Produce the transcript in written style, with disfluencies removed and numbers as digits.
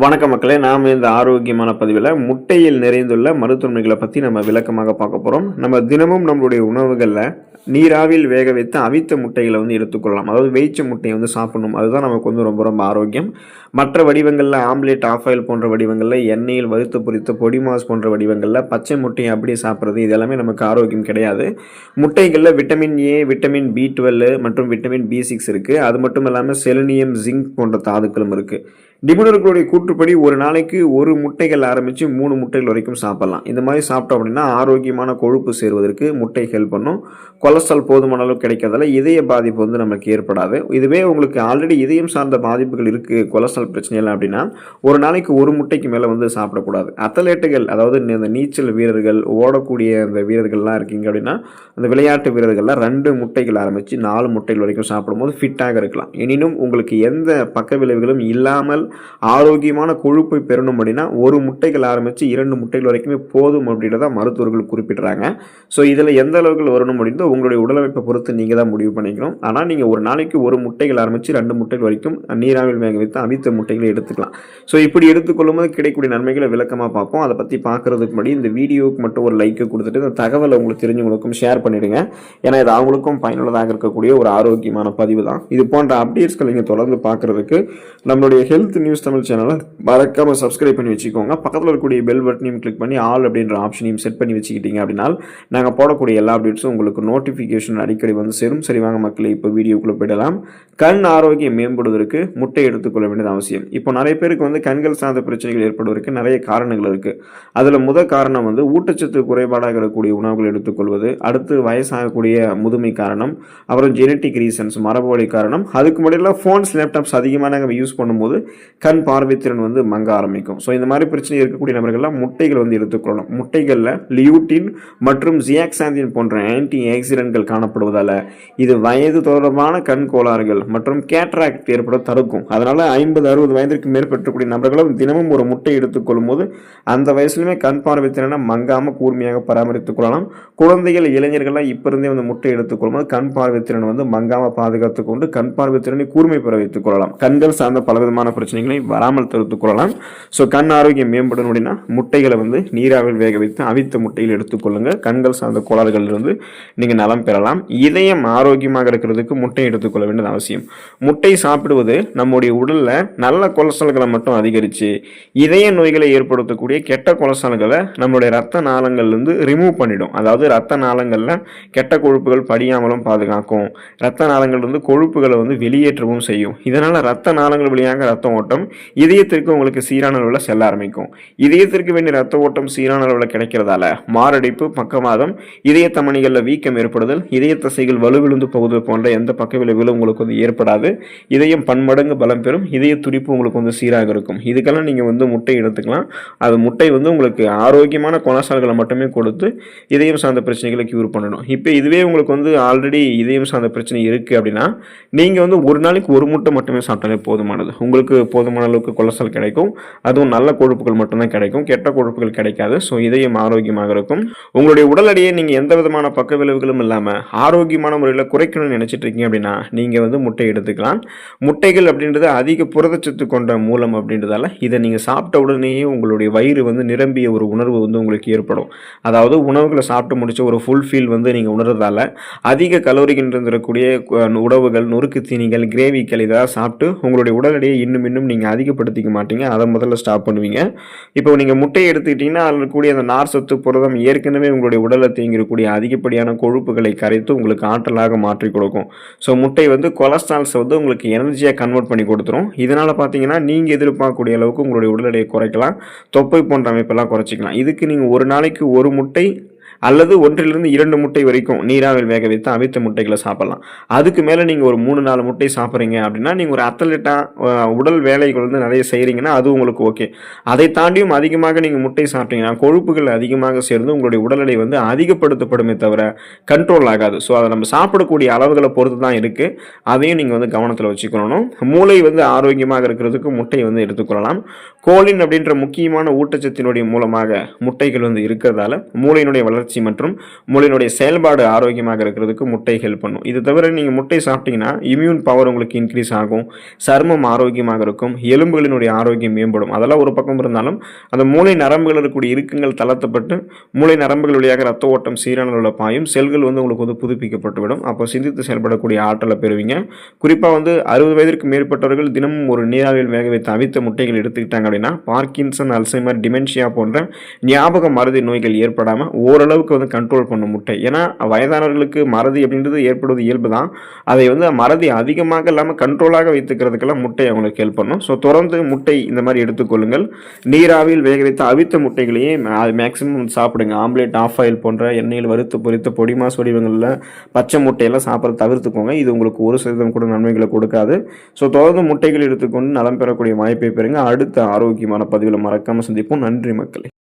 வணக்கம் மக்களே, நாம் இந்த ஆரோக்கியமான பதிவில் முட்டையில் நிறைந்துள்ள மருத்துவமைகளை பற்றி நம்ம விளக்கமாக பார்க்க போகிறோம். நம்ம தினமும் நம்மளுடைய உணவுகளில் நீராவில் வேக வைத்து அவித்த முட்டைகளை எடுத்துக்கொள்ளலாம். அதாவது வேய்ச்ச முட்டையை சாப்பிடணும். அதுதான் நமக்கு ரொம்ப ரொம்ப ஆரோக்கியம். மற்ற வடிவங்களில் ஆம்லேட், ஆஃப் ஆயில் போன்ற வடிவங்களில், எண்ணெயில் வறுத்து பொரித்த பொடி மாஸ் போன்ற வடிவங்களில் பச்சை முட்டையை அப்படியே சாப்பிட்றது இது எல்லாமே நமக்கு ஆரோக்கியம் கிடையாது. முட்டைகளில் விட்டமின் ஏ, விட்டமின் B12 மற்றும் விட்டமின் B6 இருக்குது. அது மட்டும் இல்லாமல் செலினியம், ஜிங்க் போன்ற தாதுக்களும் இருக்குது. நிபுணர்களுடைய கூற்றுப்படி ஒரு நாளைக்கு ஒரு முட்டைகள் ஆரம்பித்து 3 முட்டைகள் வரைக்கும் சாப்பிடலாம். இந்த மாதிரி சாப்பிட்டோம் அப்படின்னா ஆரோக்கியமான கொழுப்பு சேருவதற்கு முட்டை ஹெல்ப் பண்ணும். கொலஸ்ட்ரால் போதுமான அளவு கிடைக்கிறதால இதய பாதிப்பு நமக்கு ஏற்படாது. இதுவே உங்களுக்கு ஆல்ரெடி இதயம் சார்ந்த பாதிப்புகள் இருக்குது, கொலஸ்ட்ரால் பிரச்சனை இல்லை அப்படின்னா ஒரு நாளைக்கு ஒரு முட்டைக்கு மேலே சாப்பிடக்கூடாது. அத்லெட்டுகள், அதாவது இந்த நீச்சல் வீரர்கள், ஓடக்கூடிய அந்த வீரர்கள்லாம் இருக்கீங்க அப்படின்னா அந்த விளையாட்டு வீரர்கள்லாம் 2 முட்டைகள் ஆரம்பித்து 4 முட்டைகள் வரைக்கும் சாப்பிடும்போது ஃபிட்டாக இருக்கலாம். எனினும் உங்களுக்கு எந்த பக்க விளைவுகளும் இல்லாமல் ஆரோக்கியமான கொழுப்பை பெறணும் அப்படின்னா ஒரு முட்டைகள் ஆரம்பித்து 2 முட்டைகள் வரைக்குமே போதும் அப்படின்றத மருத்துவர்கள் குறிப்பிடுறாங்க. ஸோ இதில் எந்த அளவுகள் வரணும் அப்படின்றத உங்களுடைய உடலமைப்பை பொறுத்து நீங்கள் தான் முடிவு பண்ணிக்கணும். ஆனால் நீங்கள் ஒரு நாளைக்கு ஒரு முட்டைகள் ஆரம்பித்து 2 முட்டைகள் வரைக்கும் நீராவில் வேக வைத்து அவித்த முட்டைகளை எடுத்துக்கலாம். ஸோ இப்படி எடுத்துக்கொள்ளும்போது கிடைக்கக்கூடிய நன்மைகளை விளக்கமாக பார்ப்போம். அதை பற்றி பார்க்குறதுக்கு முன்னாடி இந்த வீடியோவுக்கு மட்டும் ஒரு லைக்கை கொடுத்துட்டு இந்த தகவலை உங்களுக்கு தெரிஞ்சவங்களுக்கும் ஷேர் பண்ணிவிடுங்க. ஏன்னா இது அவங்களுக்கும் பயனுள்ளதாக இருக்கக்கூடிய ஒரு ஆரோக்கியமான பதிவு தான். இது போன்ற அப்டேட்ஸ்களை நீங்கள் தொடர்ந்து பார்க்குறதுக்கு நம்மளுடைய ஹெல்த் நியூஸ் தமிழ் சேனலை மறக்காமல் சப்ஸ்கிரைப் பண்ணி வச்சுக்கோங்க. பக்கத்தில் இருக்கக்கூடிய பெல் பட்டனையும் கிளிக் பண்ணி ஆல் அப்படின்ற ஆப்ஷனையும் செட் பண்ணி வச்சுக்கிட்டீங்க அப்படின்னா நாங்கள் போடக்கூடிய எல்லா அப்டேட்ஸும் உங்களுக்கு நோட்டிஃபிகேஷன் அடிக்கடி சேரும். சரிவாங்க மக்களே, இப்போ வீடியோக்குள்ளே போயிடலாம். கண் ஆரோக்கியம் மேம்படுவதற்கு முட்டை எடுத்துக்கொள்ள வேண்டியது அவசியம். இப்போ நிறைய பேருக்கு கண்கள் சார்ந்த பிரச்சனைகள் ஏற்படுவதற்கு நிறைய காரணங்கள் இருக்குது. அதில் முதல் காரணம் ஊட்டச்சத்து குறைபாடாக இருக்கக்கூடிய உணவுகள் எடுத்துக்கொள்வது. அடுத்து வயசாகக்கூடிய முதுமை காரணம், அப்புறம் ஜெனட்டிக் ரீசன்ஸ், மரபு வழி காரணம். அதுக்கு முன்னாடியெல்லாம் ஃபோன்ஸ், லேப்டாப்ஸ் அதிகமாக நம்ம யூஸ் பண்ணும்போது கண் பார்வைத்திறன் மங்க ஆரம்பிக்கும். ஸோ இந்த மாதிரி பிரச்சனை இருக்கக்கூடிய நபர்கள்லாம் முட்டைகள் எடுத்துக்கொள்ளணும். முட்டைகளில் லியூட்டின் மற்றும் ஜியாக்சாந்தின் போன்ற ஆன்டி ஆக்சிடென்ட்கள் காணப்படுவதால் இது வயது தொடர்பான கண் கோளாறுகள் மற்றும் கேட்ராக்ட் ஏற்பட தடுக்கும். அதனால 50-60 வயதிற்கு மேற்பட்டக்கூடிய நபர்களும் தினமும் ஒரு முட்டை எடுத்துக்கொள்ளும் போது அந்த வயசுலையுமே கண் பார்வைத்திறனை மங்காம கூர்மையாக பராமரித்துக் கொள்ளலாம். குழந்தைகள், இளைஞர்கள்லாம் இப்போ இருந்தே முட்டை எடுத்துக்கொள்ளும் போது கண் பார்வைத்திறனை மங்காம பாதுகாத்துக் கொண்டு கண் பார்வைத்திறனை கூர்மை பெற வைத்துக் கொள்ளலாம். கண்கள் சார்ந்த பலவிதமான பிரச்சனைகளை வராமல் தடுத்துக் கொள்ளலாம். ஸோ கண் ஆரோக்கியம் மேம்படணும் அப்படின்னா முட்டைகளை நீராவில் வேக வைத்து அவித்த முட்டையில் எடுத்துக்கொள்ளுங்க. கண்கள் சார்ந்த கோளாறுகள் இருந்து நீங்கள் நலம் பெறலாம். இதயம் ஆரோக்கியமாக இருக்கிறதுக்கு முட்டை எடுத்துக்கொள்ள வேண்டியது அவசியம். முட்டை சாப்பிடுவது நம்முடைய உடலில் நல்ல கொலஸ்ட்ரால்களை மட்டும் அதிகரித்து இதய நோய்களை ஏற்படுத்தக்கூடிய கெட்ட கொலஸ்ட்ரால்களை நம்மளுடைய ரத்த நாளங்கள்லேருந்து ரிமூவ் பண்ணிடும். அதாவது ரத்த நாளங்களில் கெட்ட கொழுப்புகள் படியாமலும் பாதுகாக்கும். ரத்த நாளங்கள் கொழுப்புகளை வெளியேற்றவும் செய்யும். இதனால் ரத்த நாளங்கள் வழியாக ரத்த ஓட்டம் இதயத்திற்கு உங்களுக்கு சீரான அளவில் செல்ல ஆரம்பிக்கும். இதயத்திற்கு வேண்டிய ரத்த ஓட்டம் சீரான அளவில் கிடைக்கிறதால மாரடைப்பு, பக்கவாதம், இதய தமனிகளில் வீக்கம் ஏற்படுதல், இதய தசைகள் வலுவிழுந்து போகுது போன்ற எந்த பக்க விளைவுகளும் உங்களுக்கு ஏற்படாது. இதயம் பன்மடங்கு பலம் பெறும். இதய துடிப்பு உங்களுக்கு சீராக இருக்கும். இதுக்கெல்லாம் நீங்கள் முட்டை எடுத்துக்கலாம். அது முட்டை உங்களுக்கு ஆரோக்கியமான கொலஸ்ட்ரால்களை மட்டுமே கொடுத்து இதயம் சார்ந்த பிரச்சனைகளை கியூர் பண்ணணும். இப்போ இதுவே உங்களுக்கு ஆல்ரெடி இதயம் சார்ந்த பிரச்சனை இருக்குது அப்படின்னா நீங்கள் ஒரு நாளைக்கு ஒரு முட்டை மட்டுமே சாப்பிட்டாலே போதுமானது. உங்களுக்கு போதுமான அளவுக்கு கொலஸ்ட்ரால் கிடைக்கும். அதுவும் நல்ல கொழுப்புகள் மட்டும்தான் கிடைக்கும், கெட்ட கொழுப்புகள் கிடைக்காது. ஸோ இதயம் ஆரோக்கியமாக இருக்கும். உங்களுடைய உடல் எடையை நீங்கள் எந்த விதமான பக்க விளைவுகளும் இல்லாமல் ஆரோக்கியமான முறையில் குறைக்கணும்னு நினைச்சிட்டு இருக்கீங்க அப்படின்னா நீங்கள் முட்டை எடுத்துக்கலாம். முட்டைகள் அப்படின்றது அதிக புரதச்சத்து கொண்ட மூலம் அப்படின்றதால இதை நீங்கள் சாப்பிட்ட உடனேயே உங்களுடைய வயிறு நிரம்பிய ஒரு உணர்வு உங்களுக்கு ஏற்படும். அதாவது உணவுகளை சாப்பிட்டு முடிச்ச ஒரு ஃபுல் ஃபீல் நீங்கள் உணர்றதால அதிக கலோரிகள் இருந்திருக்கக்கூடிய உணவுகள், நொறுக்கு தீனிகள், கிரேவிகள் இதெல்லாம் சாப்பிட்டு உங்களுடைய உடல் எடையை இன்னும் நீங்கள் அதிகப்படுத்திக்க மாட்டீங்க. அதை முதல்ல ஸ்டாப் பண்ணுவீங்க. இப்போ நீங்கள் முட்டையை எடுத்துக்கிட்டிங்கன்னா அதில் இருக்கக்கூடிய அந்த நார் சத்து, புரதம் ஏற்கனவே உங்களுடைய உடலில் தேங்கியிருக்கக்கூடிய அதிகப்படியான கொழுப்புகளை கரைத்து உங்களுக்கு ஆற்றலாக மாற்றி கொடுக்கும். ஸோ முட்டை கொலஸ்ட்ரால்ஸ் உங்களுக்கு எனர்ஜியாக கன்வெர்ட் பண்ணி கொடுத்துரும். இதனால் பார்த்தீங்கன்னா நீங்கள் எதிர்பார்க்கக்கூடிய அளவுக்கு உங்களுடைய உடல் எடையை குறைக்கலாம். தொப்பை போன்ற அமைப்பெல்லாம் குறைச்சிக்கலாம். இதுக்கு நீங்கள் ஒரு நாளைக்கு ஒரு முட்டை அல்லது 1-2 முட்டை வரைக்கும் நீராவில் வேக வைத்து அவித்த முட்டைகளை சாப்பிடலாம். அதுக்கு மேலே நீங்கள் ஒரு 3-4 முட்டை சாப்பிட்றீங்க அப்படின்னா நீங்கள் ஒரு அத்லெட்டாக உடல் வேலைகள் நிறைய செய்கிறீங்கன்னா அது உங்களுக்கு ஓகே. அதை தாண்டியும் அதிகமாக நீங்கள் முட்டை சாப்பிட்டீங்கன்னா கொழுப்புகள் அதிகமாக சேர்ந்து உங்களுடைய உடல் எடை அதிகப்படுத்தப்படுமே தவிர கண்ட்ரோல் ஆகாது. ஸோ அதை நம்ம சாப்பிடக்கூடிய அளவுகளை பொறுத்து தான் இருக்குது. அதையும் நீங்கள் கவனத்தில் வச்சுக்கணும். மூளை ஆரோக்கியமாக இருக்கிறதுக்கு முட்டை எடுத்துக்கொள்ளலாம். கோலின் அப்படின்ற முக்கியமான ஊட்டச்சத்தினுடைய மூலமாக முட்டைகள் இருக்கிறதால மூளையினுடைய வளர்ச்சி வளர்ச்சி மற்றும் மூளையினுடைய செயல்பாடு ஆரோக்கியமாக இருக்கிறதுக்கு முட்டை ஹெல்ப் பண்ணும். இது தவிர நீங்கள் முட்டை சாப்பிட்டீங்கன்னா இம்யூன் பவர் உங்களுக்கு இன்க்ரீஸ் ஆகும், சருமம் ஆரோக்கியமாக இருக்கும், எலும்புகளினுடைய ஆரோக்கியம் மேம்படும். அதெல்லாம் ஒரு பக்கம் இருந்தாலும் அந்த மூளை நரம்புகள் இருக்கக்கூடிய இறுக்கங்கள் தளர்த்தப்பட்டு மூளை நரம்புகள் வழியாக ரத்த ஓட்டம் சீரான உள்ள பாயும், செல்கள் உங்களுக்கு புதுப்பிக்கப்பட்டுவிடும். அப்போ சிந்தித்து செயல்படக்கூடிய ஆற்றலை பெறுவீங்க. குறிப்பாக 60 வயதிற்கு மேற்பட்டவர்கள் தினமும் ஒரு நீராவியில் வேக வைத்து அவித்த முட்டைகள் எடுத்துக்கிட்டாங்க அப்படின்னா பார்க்கின்சன், அல்சைமர், டிமென்ஷியா போன்ற ஞாபக மறதி நோய்கள் ஏற்படாமல் ஓரளவுக்கு கண்ட்ரோல் பண்ணும் முட்டை. ஏன்னா வயதானவர்களுக்கு மறதி அப்படின்றது ஏற்படுவது இயல்பு தான். அதை மறதி அதிகமாக இல்லாமல் கண்ட்ரோலாக வைத்துக்கிறதுக்கெல்லாம் முட்டை அவங்களுக்கு ஹெல்ப் பண்ணும். ஸோ தொடர்ந்து முட்டை இந்த மாதிரி எடுத்துக்கொள்ளுங்கள். நீராவியில் வேக வைத்து அவித்த முட்டைகளையே மேக்ஸிமம் சாப்பிடுங்க. ஆம்லேட், ஆஃப் ஆயில் போன்ற எண்ணெயில் வறுத்து பொரித்த பொடி மாஸ் வடிவங்களில் பச்சை முட்டையெல்லாம் சாப்பிட்ற தவிர்த்துக்கோங்க. இது உங்களுக்கு 1% கூட நன்மைகளை கொடுக்காது. ஸோ தொடர்ந்து முட்டைகள் எடுத்துக்கொண்டு நலம் பெறக்கூடிய வாய்ப்பை பெறுங்க. அடுத்த ஆரோக்கியமான பதிவில் மறக்காமல் சந்திப்போம். நன்றி மக்களே.